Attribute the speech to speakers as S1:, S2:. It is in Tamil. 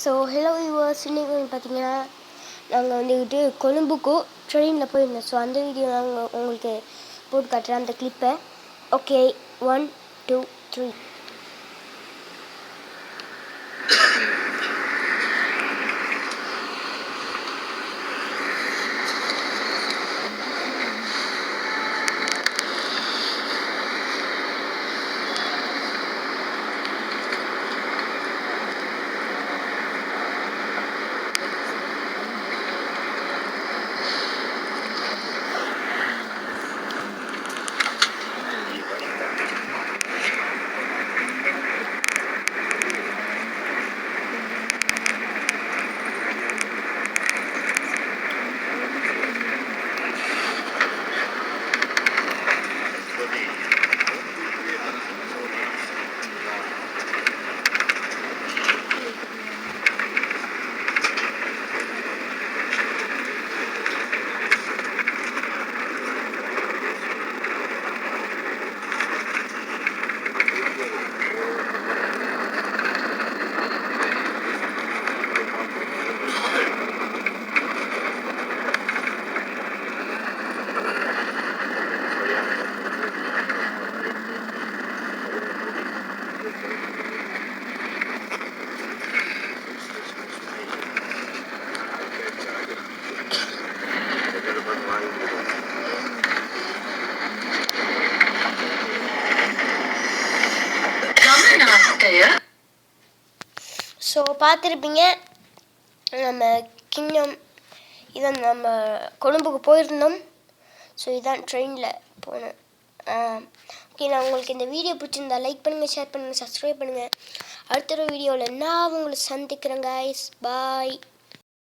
S1: ஸோ ஹலோ வியூவர்ஸ், இன்றைக்கி பார்த்தீங்கன்னா நாங்கள் வந்துக்கிட்டு கொழும்புக்கு ட்ரெயினில் போயிருந்தோம். ஸோ அந்த வீடியோ நாங்கள் உங்களுக்கு போட்டு காட்டுறேன், அந்த கிளிப்பை. ஓகே, 1 2 3. ஸோ பார்த்துருப்பீங்க, நம்ம கிங்டம் இதான் நம்ம கொழும்புக்கு போயிருந்தோம். ஸோ இதான் ட்ரெயினில் போனேன். ஓகே, நான் உங்களுக்கு இந்த வீடியோ பிடிச்சிருந்தா லைக் பண்ணுங்கள், ஷேர் பண்ணுங்கள், சப்ஸ்கிரைப் பண்ணுங்கள். அடுத்த வீடியோவில் நான் உங்களை சந்திக்கிறேன் கைஸ். பாய்.